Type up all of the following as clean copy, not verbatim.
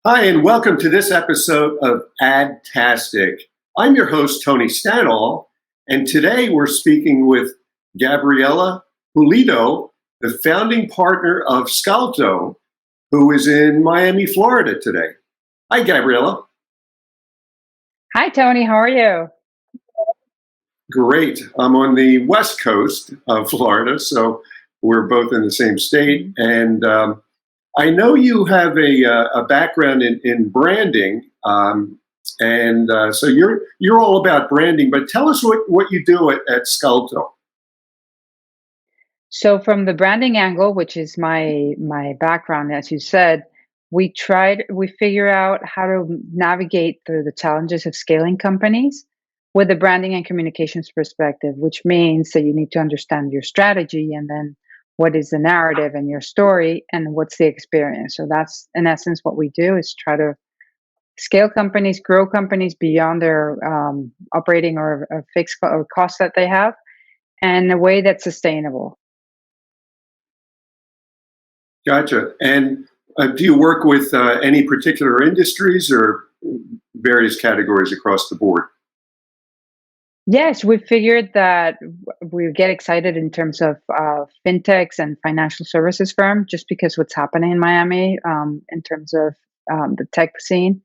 Hi, and welcome to this episode of AdTastic. I'm your host, Tony Stanall, and today we're speaking with Gabriela Pulido, the founding partner of Scalto, who is in Miami, Florida today. Hi, Gabriela. Hi, Tony. How are you? Great. I'm on the west coast of Florida, so we're both in the same state. And I know you have a background in branding, so you're all about branding. But tell us what you do at Scalto. So, from the branding angle, which is my background, as you said, we figure out how to navigate through the challenges of scaling companies with a branding and communications perspective, which means that you need to understand your strategy and then what is the narrative and your story and what's the experience. So that's in essence what we do, is try to scale companies, grow companies beyond their operating or fixed or costs that they have, and in a way that's sustainable. Gotcha. And do you work with any particular industries or various categories across the board? Yes, we figured that we get excited in terms of fintechs and financial services firm, just because what's happening in Miami in terms of the tech scene.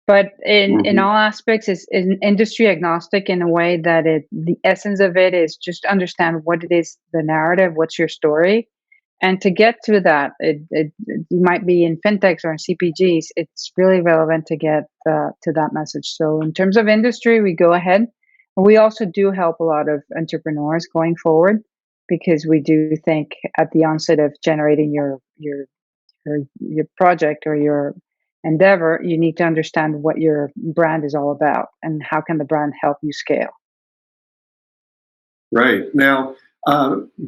But in all aspects, is industry agnostic in a way that the essence of it is just understand what it is, the narrative, what's your story. And to get to that, you might be in fintechs or in CPGs. It's really relevant to get to that message. So in terms of industry, we go ahead. We also do help a lot of entrepreneurs going forward, because we do think at the onset of generating your project or your endeavor, you need to understand what your brand is all about and how can the brand help you scale. Right. Now,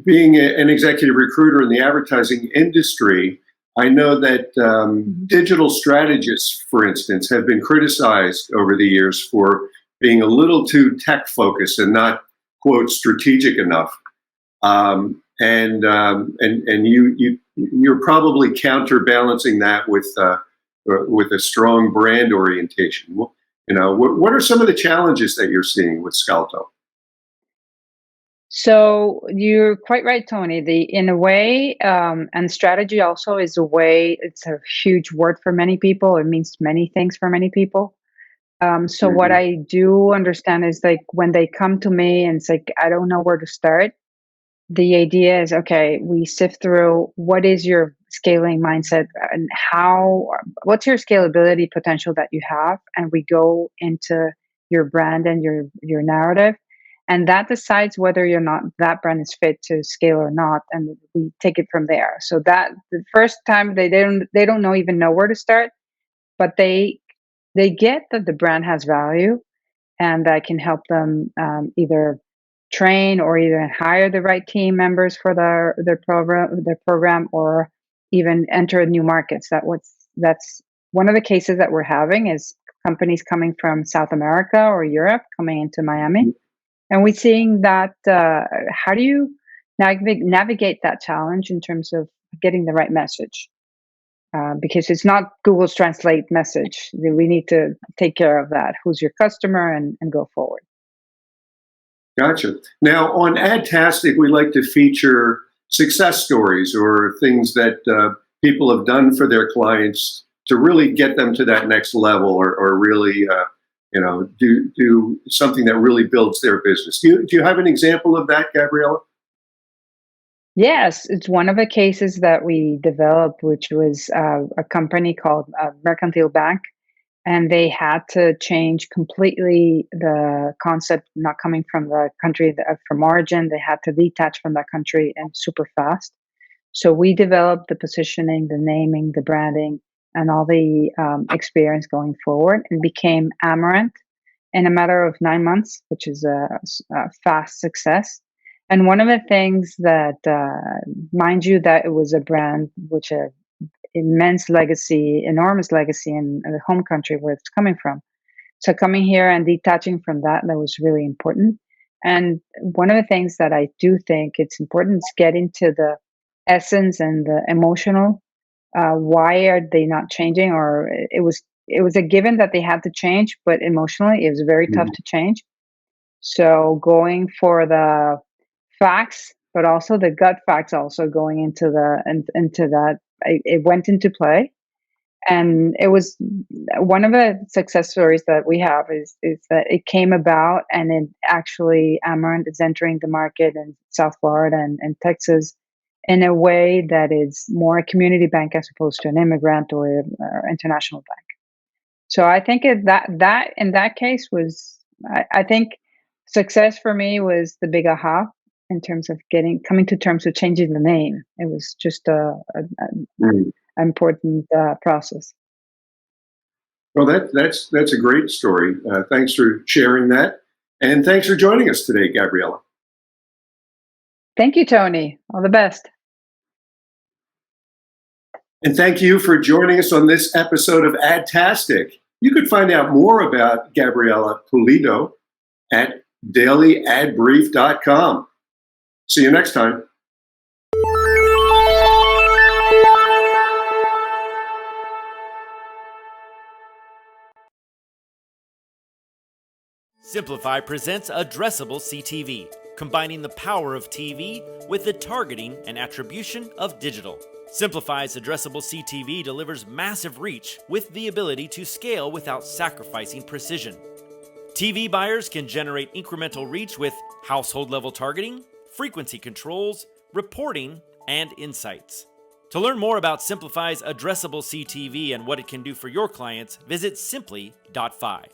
being an executive recruiter in the advertising industry, I know that digital strategists, for instance, have been criticized over the years for being a little too tech focused and not, quote, strategic enough. And you're probably counterbalancing that with a strong brand orientation. You know, what are some of the challenges that you're seeing with Scalto? So you're quite right, Tony. In a way, and strategy also is a way. It's a huge word for many people. It means many things for many people. So what I do understand is, like, when they come to me and it's like, I don't know where to start. The idea is, okay, we sift through what is your scaling mindset and what's your scalability potential that you have, and we go into your brand and your narrative, and that decides whether that brand is fit to scale or not, and we take it from there. So that the first time they don't even know where to start, but they get that the brand has value and that can help them either train or even hire the right team members for their program, or even enter new markets. That's one of the cases that we're having, is companies coming from South America or Europe coming into Miami, and we're seeing that. How do you navigate that challenge in terms of getting the right message? Because it's not Google's translate message. We need to take care of that. Who's your customer, and go forward. Gotcha. Now, on AdTastic, we like to feature success stories or things that people have done for their clients to really get them to that next level, or really, do something that really builds their business. Do you have an example of that, Gabriela? Yes, it's one of the cases that we developed, which was a company called Mercantile Bank, and they had to change completely the concept, not coming from the country from origin. They had to detach from that country and super fast. So we developed the positioning, the naming, the branding, and all the experience going forward, and became Amaranth in a matter of 9 months, which is a fast success. And one of the things that, mind you, that it was a brand which immense legacy, enormous legacy in the home country where it's coming from. So coming here and detaching from that was really important. And one of the things that I do think it's important is get into the essence and the emotional. Why are they not changing? Or it was a given that they had to change, but emotionally it was very tough Mhm. to change. So going for the facts, but also the gut facts, also going into into that, it went into play, and it was one of the success stories that we have is that it came about, and it actually Amarant is entering the market in South Florida and Texas in a way that is more a community bank as opposed to an immigrant or international bank. So I think that in that case was I think success for me was the big aha in terms of coming to terms with changing the name. It was just an Mhm. important process. Well, that's a great story. Thanks for sharing that, and thanks for joining us today, Gabriela. Thank you, Tony. All the best. And thank you for joining us on this episode of AdTastic. You could find out more about Gabriela Pulido at dailyadbrief.com. See you next time. Simplify presents Addressable CTV, combining the power of TV with the targeting and attribution of digital. Simplify's Addressable CTV delivers massive reach with the ability to scale without sacrificing precision. TV buyers can generate incremental reach with household level targeting, frequency controls, reporting, and insights. To learn more about Simplify's Addressable CTV and what it can do for your clients, visit simply.fi.